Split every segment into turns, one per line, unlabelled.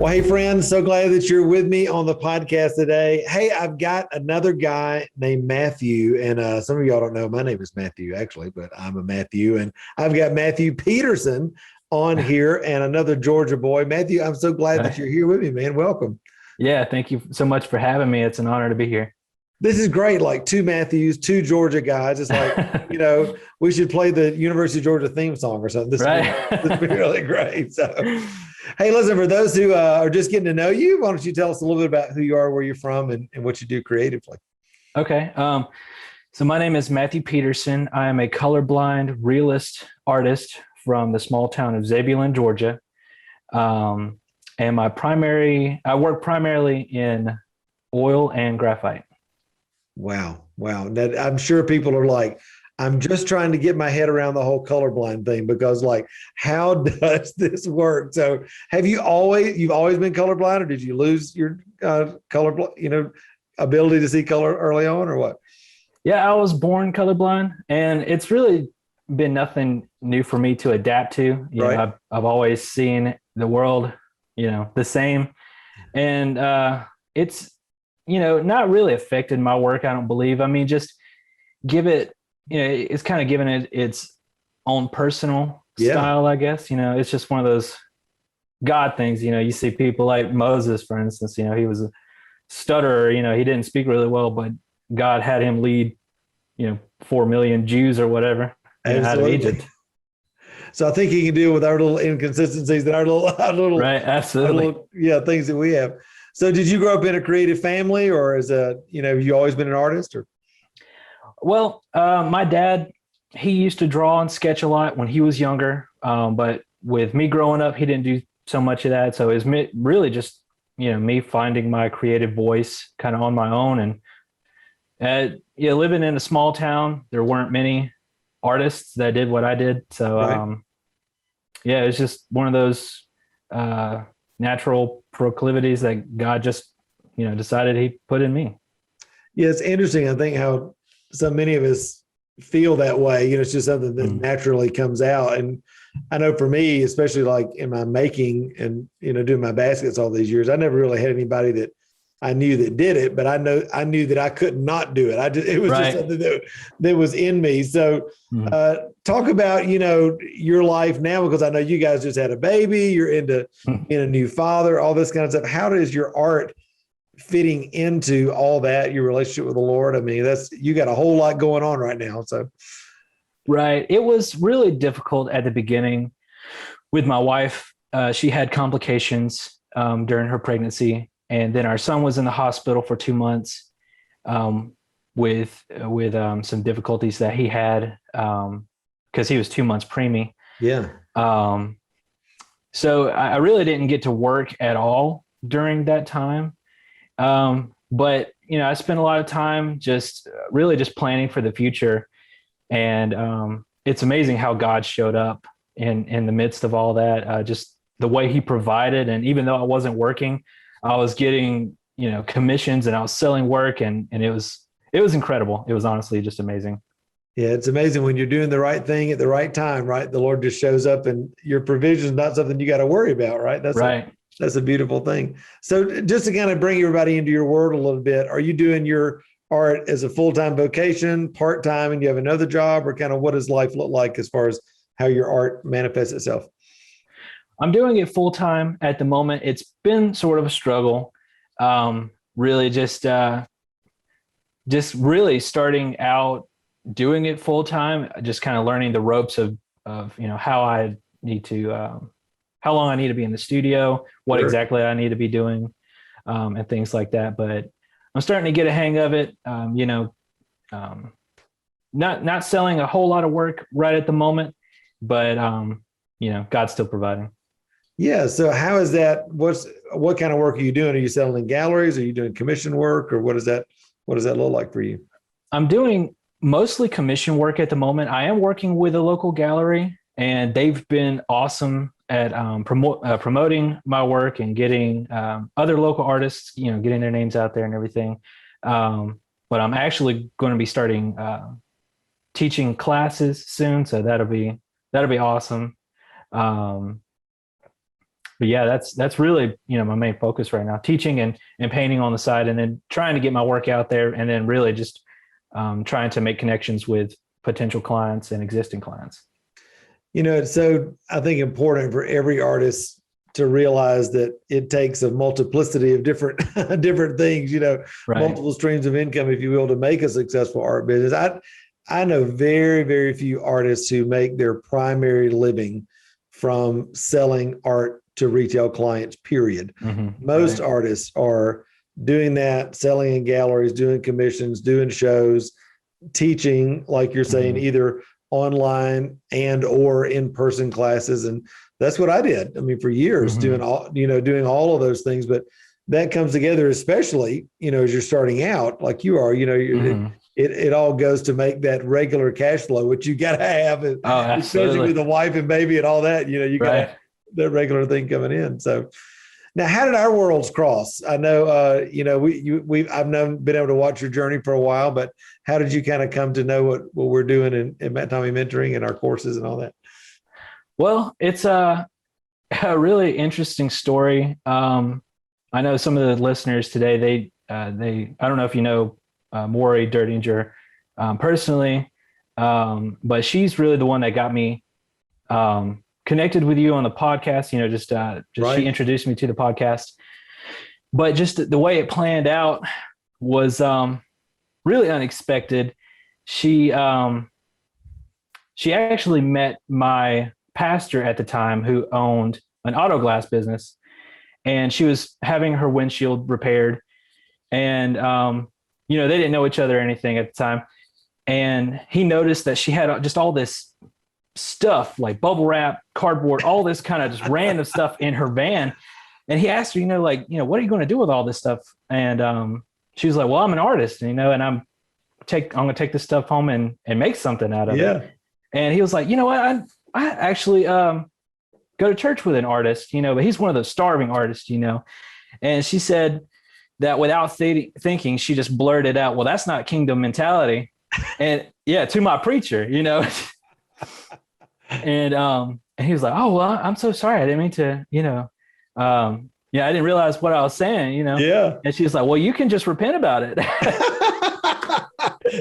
Well, hey, friends, so glad that you're with me on the podcast today. Hey, I've got another guy named Matthew, and some of y'all don't know my name is Matthew, actually, but I'm a Matthew, and I've got Matthew Peterson on here and another Georgia boy. Matthew, I'm so glad that you're here with me, man. Welcome.
Yeah, thank you so much for having me. It's an honor to be here.
This is great. Like two Matthews, two Georgia guys. It's like, we should play the University of Georgia theme song or something. This would be really great. So, hey, listen, for those who are just getting to know you, why don't you tell us a little bit about who you are, where you're from, and what you do creatively?
Okay. So my name is Matthew Peterson. I am a colorblind realist artist from the small town of Zebulon, Georgia. And I work primarily in oil and graphite.
Wow. Now, I'm sure people are like, I'm just trying to get my head around the whole colorblind thing because, like, how does this work? So, you've always been colorblind, or did you lose your ability to see color early on, or what?
Yeah, I was born colorblind, and it's really been nothing new for me to adapt to. I've always seen the world, the same, and it's not really affected my work, I don't believe. I mean, just give it, it's kind of given it its own personal style, I guess. It's just one of those God things. You see people like Moses, for instance, he was a stutterer, he didn't speak really well, but God had him lead, 4 million Jews or whatever out of Egypt.
So I think he can deal with our little inconsistencies and our little
right, absolutely,
things that we have. So did you grow up in a creative family, or you always been an artist? Or?
Well, my dad, he used to draw and sketch a lot when he was younger. But with me growing up, he didn't do so much of that. So it was really just, me finding my creative voice kind of on my own. And living in a small town, there weren't many artists that did what I did. So,
right.
It was just one of those natural proclivities that God just, decided he put in me.
Yeah, it's interesting. I think how so many of us feel that way. It's just something that naturally comes out. And I know for me, especially like in my making and, doing my baskets all these years, I never really had anybody that I knew that did it, but I knew that I could not do it. It was just something that was in me. So talk about, your life now, because I know you guys just had a baby, you're into being a new father, all this kind of stuff. How does your art fitting into all that, your relationship with the Lord? I mean, you got a whole lot going on right now. So.
Right. It was really difficult at the beginning with my wife. She had complications during her pregnancy. And then our son was in the hospital for 2 months with some difficulties that he had because he was 2 months preemie.
Yeah.
So I really didn't get to work at all during that time. But, I spent a lot of time just planning for the future. And it's amazing how God showed up in the midst of all that, just the way he provided. And even though I wasn't working, I was getting, commissions and I was selling work, and it was incredible. It was honestly just amazing.
Yeah, it's amazing when you're doing the right thing at the right time, right? The Lord just shows up, and your provision is not something you got to worry about, right? That's right. That's a beautiful thing. So just to kind of bring everybody into your world a little bit, are you doing your art as a full-time vocation, part-time, and you have another job, or kind of what does life look like as far as how your art manifests itself?
I'm doing it full-time at the moment. It's been sort of a struggle. Really just really starting out doing it full-time, just kind of learning the ropes of how I need to, how long I need to be in the studio, what exactly I need to be doing, and things like that. But I'm starting to get a hang of it. Not selling a whole lot of work right at the moment, but God's still providing.
Yeah. So how is that? What kind of work are you doing? Are you selling in galleries? Are you doing commission work, or what does that look like for you?
I'm doing mostly commission work at the moment. I am working with a local gallery, and they've been awesome at promoting my work and getting other local artists, getting their names out there and everything. But I'm actually going to be starting teaching classes soon, so that'll be awesome. yeah, that's really, my main focus right now, teaching and painting on the side, and then trying to get my work out there, and then really just trying to make connections with potential clients and existing clients.
It's so, I think, important for every artist to realize that it takes a multiplicity of different things,
Right.
multiple streams of income, if you will, to make a successful art business. I know very, very few artists who make their primary living from selling art to retail clients, period.
Mm-hmm.
Most artists are doing that, selling in galleries, doing commissions, doing shows, teaching, like you're saying, either online and or in-person classes. And that's what I did. I mean, for years, doing all of those things. But that comes together, especially, as you're starting out, like you are, it all goes to make that regular cash flow, which you got to have, especially with a wife and baby and all that, you got to have that regular thing coming in. So now, how did our worlds cross? I know, I've been able to watch your journey for a while, but how did you kind of come to know what we're doing in Matt Tommy Mentoring and our courses and all that?
Well, it's a really interesting story. I know some of the listeners today, I don't know if you know Maury Dirtinger personally, but she's really the one that got me connected with you on the podcast. Right. She introduced me to the podcast, but just the way it planned out was really unexpected. She actually met my pastor at the time, who owned an auto glass business, and she was having her windshield repaired, and they didn't know each other or anything at the time, and he noticed that she had just all this stuff like bubble wrap, cardboard, all this kind of just random stuff in her van. And he asked her, what are you going to do with all this stuff? And she was like, well, I'm an artist, and I'm going to take this stuff home and make something out of it. And he was like, what? I actually go to church with an artist, but he's one of those starving artists, And she said that without thinking, she just blurted out, well, that's not kingdom mentality. And to my preacher, And he was like, oh, well, I'm so sorry. I didn't mean to, I didn't realize what I was saying,
Yeah.
And she's like, well, you can just repent about it.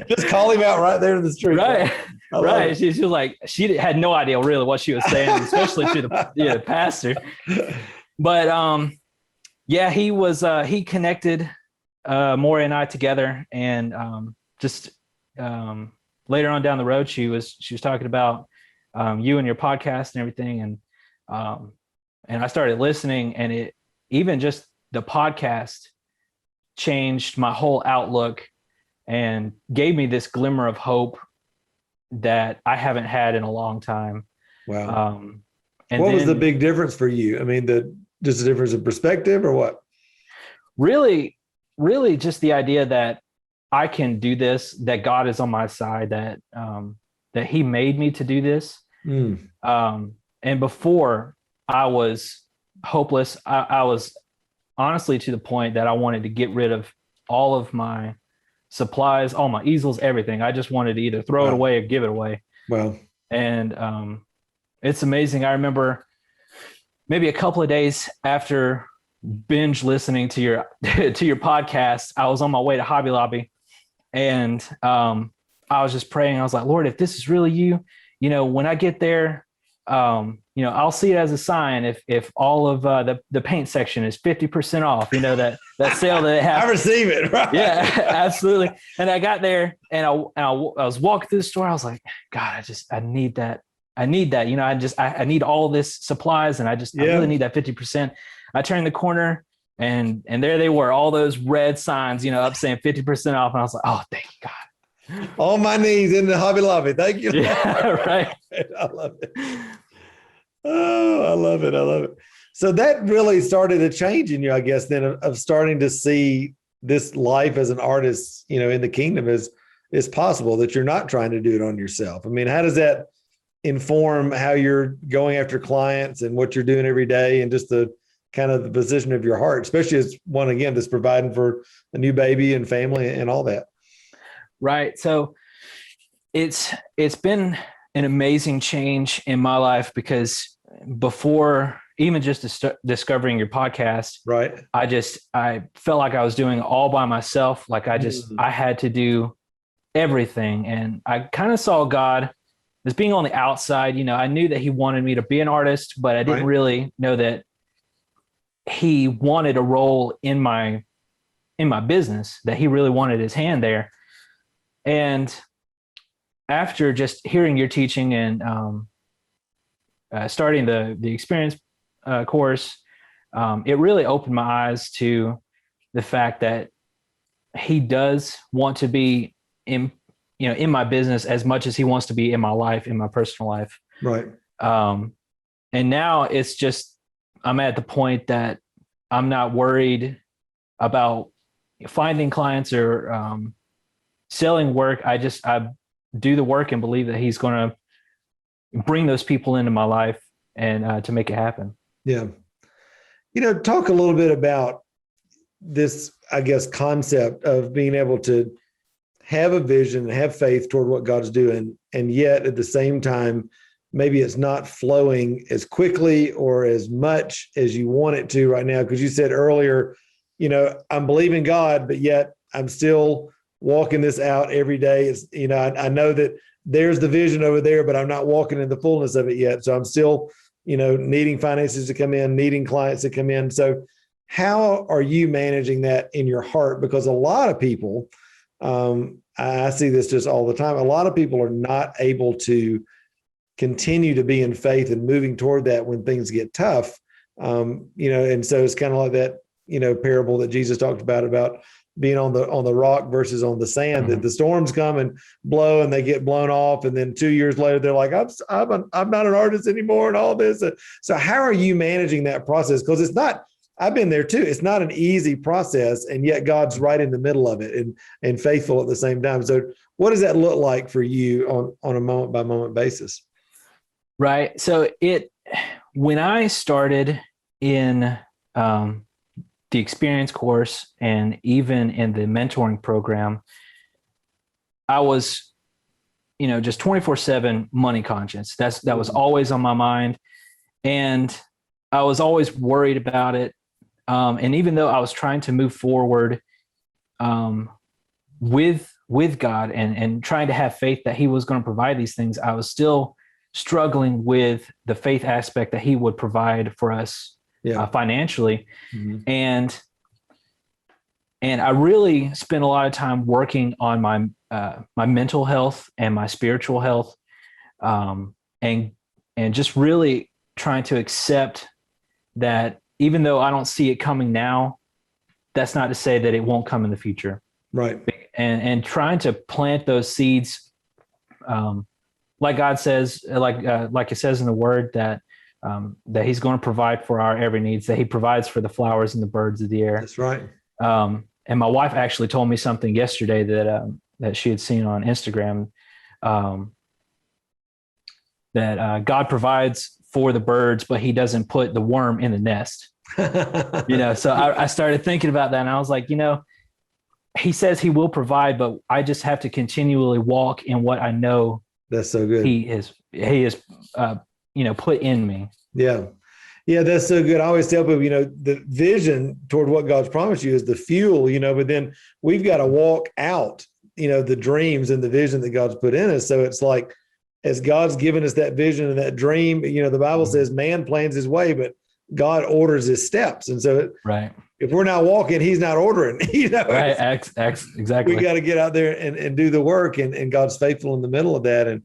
Just call him out right there in the street.
Right. Right. She was like, she had no idea really what she was saying, especially to the pastor. But he connected Maury and I together. And later on down the road, she was talking about you and your podcast and everything. And I started listening, and it, even just the podcast, changed my whole outlook and gave me this glimmer of hope that I haven't had in a long time.
Wow. And what was the big difference for you? I mean, just a difference of perspective, or what?
Really, really just the idea that I can do this, that God is on my side, that he made me to do this. And before, I was hopeless. I was honestly to the point that I wanted to get rid of all of my supplies, all my easels, everything. I just wanted to either throw it away or give it away.
Wow.
And it's amazing. I remember maybe a couple of days after binge listening to your podcast, I was on my way to Hobby Lobby, and I was just praying. I was like, Lord, if this is really you, when I get there, I'll see it as a sign if all of the paint section is 50% off, that sale that they have.
I receive it, right?
Yeah, absolutely. And I got there, and I was walking through the store. I was like, God, I need that. I need that. I need all this supplies, and I really need that 50%. I turned the corner, and there they were, all those red signs, up saying 50% off. And I was like, oh, thank you, God.
On my knees in the Hobby Lobby. Thank you.
Yeah, right.
I love it. Oh, I love it. I love it. So that really started a change in you, I guess, then of starting to see this life as an artist, in the kingdom is possible, that you're not trying to do it on yourself. I mean, how does that inform how you're going after clients and what you're doing every day, and just the kind of the position of your heart, especially as one, again, that's providing for a new baby and family and all that?
Right. So it's been an amazing change in my life, because before even just discovering your podcast,
right.
I felt like I was doing it all by myself. Like I had to do everything. And I kind of saw God as being on the outside. I knew that he wanted me to be an artist, but I didn't really know that he wanted a role in my business, that he really wanted his hand there. And after just hearing your teaching and starting the experience course, it really opened my eyes to the fact that he does want to be in my business as much as he wants to be in my life, in my personal life.
Right.
And now it's just, I'm at the point that I'm not worried about finding clients or selling work. I do the work and believe that he's going to bring those people into my life and to make it happen.
Yeah. Talk a little bit about this, I guess, concept of being able to have a vision, have faith toward what God's doing, and yet at the same time, maybe it's not flowing as quickly or as much as you want it to right now. Because you said earlier, I'm believing God, but yet I'm still walking this out every day. It's, I know that there's the vision over there, but I'm not walking in the fullness of it yet. So I'm still, needing finances to come in, needing clients to come in. So how are you managing that in your heart? Because a lot of people, I see this just all the time. A lot of people are not able to continue to be in faith and moving toward that when things get tough. And so it's kind of like that, parable that Jesus talked about being on the rock versus on the sand. That the storms come and blow and they get blown off, and then 2 years later they're like, I'm not an artist anymore, and all this. So how are you managing that process? Because it's not. I've been there too. It's not an easy process, and yet God's right in the middle of it and faithful at the same time. So what does that look like for you on a moment by moment basis?
Right. So when I started in the experience course and even in the mentoring program, I was, just 24/7 money conscious. That was always on my mind. And I was always worried about it. And even though I was trying to move forward with God and trying to have faith that he was going to provide these things, I was still struggling with the faith aspect that he would provide for us financially. Mm-hmm. And I really spent a lot of time working on my mental health and my spiritual health, and just really trying to accept that even though I don't see it coming now, that's not to say that it won't come in the future.
Right.
And trying to plant those seeds, like God says, like it says in the word that he's going to provide for our every needs, that he provides for the flowers and the birds of the air.
That's right.
And my wife actually told me something yesterday that she had seen on Instagram, that God provides for the birds, but he doesn't put the worm in the nest. So I started thinking about that, and I was like, he says he will provide, but I just have to continually walk in what I know.
That's so good.
He is put in me.
Yeah. Yeah, that's so good. I always tell people, the vision toward what God's promised you is the fuel, but then we've got to walk out, the dreams and the vision that God's put in us. So it's like, as God's given us that vision and that dream, the Bible says man plans his way, but God orders his steps. And so if we're not walking, he's not ordering,
Right. Exactly.
We got to get out there and do the work, and God's faithful in the middle of that. And,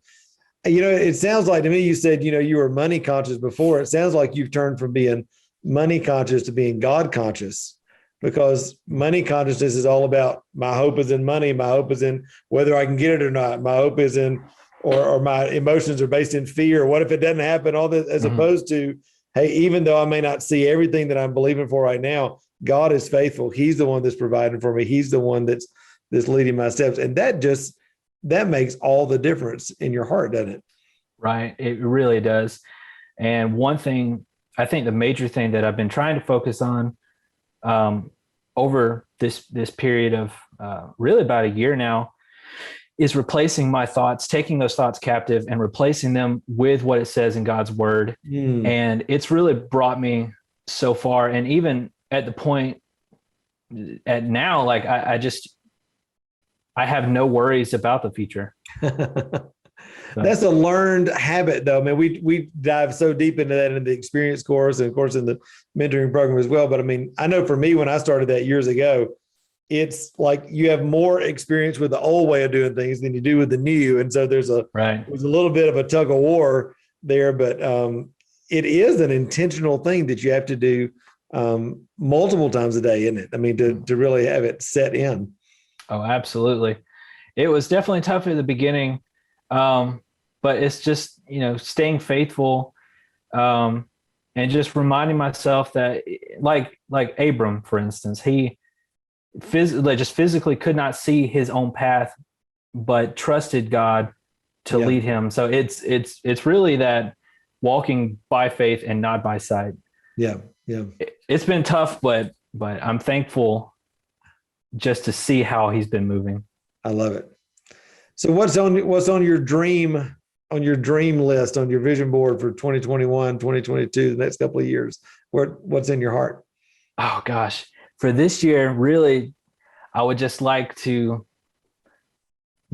it sounds like to me, you said, you were money conscious before. It sounds like you've turned from being money conscious to being God conscious, because money consciousness is all about my hope is in money. My hope is in whether I can get it or not. My hope is in, or my emotions are based in fear. What if it doesn't happen? All this, as opposed to, hey, even though I may not see everything that I'm believing for right now, God is faithful. He's the one that's providing for me. He's the one that's leading my steps. And that makes all the difference in your heart, doesn't it?
Right. It really does. And one thing, I think the major thing that I've been trying to focus on over this period of really about a year now is replacing my thoughts, taking those thoughts captive and replacing them with what it says in God's word. And it's really brought me so far. And even at the point at now, like I have no worries about the future.
That's a learned habit, though. I mean, we dive so deep into that in the experience course and, of course, in the mentoring program as well. But I mean, I know for me, when I started that years ago, it's like you have more experience with the old way of doing things than you do with the new. And so there's a little bit of a tug of war there, but it is an intentional thing that you have to do multiple times a day, isn't it? I mean, to really have it set in.
Oh, absolutely. It was definitely tough at the beginning. But it's just, staying faithful, and just reminding myself that like Abram, for instance, he just physically could not see his own path, but trusted God to lead him. So it's really that walking by faith and not by sight.
Yeah.
It's been tough, but I'm thankful just to see how he's been moving.
I love it. So what's on your dream list, on your vision board for 2021, 2022, the next couple of years? What's in your heart?
Oh gosh. For this year, really, I would just like to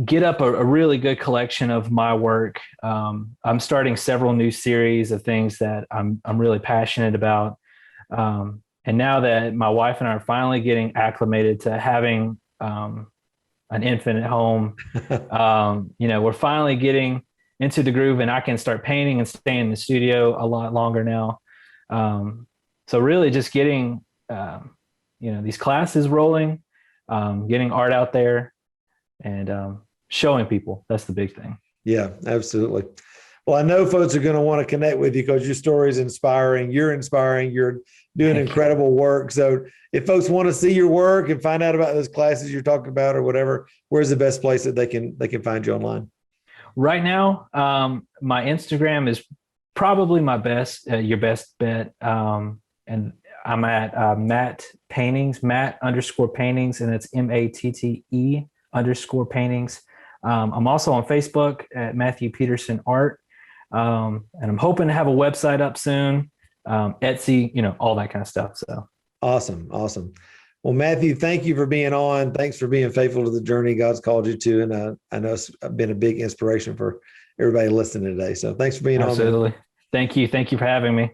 get up a really good collection of my work. I'm starting several new series of things that I'm really passionate about. And now that my wife and I are finally getting acclimated to having an infant at home, we're finally getting into the groove, and I can start painting and stay in the studio a lot longer now. So really just getting these classes rolling, getting art out there, and showing people. That's the big thing.
Yeah, absolutely. Well, I know folks are going to want to connect with you because your story is inspiring. You're inspiring. You're doing incredible work. So if folks want to see your work and find out about those classes you're talking about or whatever, where's the best place that they can find you online?
Right now, my Instagram is probably your best bet. And I'm at Matt Paintings, Matt_Paintings, and it's MATTE_Paintings. I'm also on Facebook at Matthew Peterson Art. And I'm hoping to have a website up soon, Etsy, all that kind of stuff. So
awesome. Well, Matthew, thank you for being on. Thanks for being faithful to the journey God's called you to. And I know it's been a big inspiration for everybody listening today. So thanks for being on.
Absolutely. Thank you. Thank you for having me.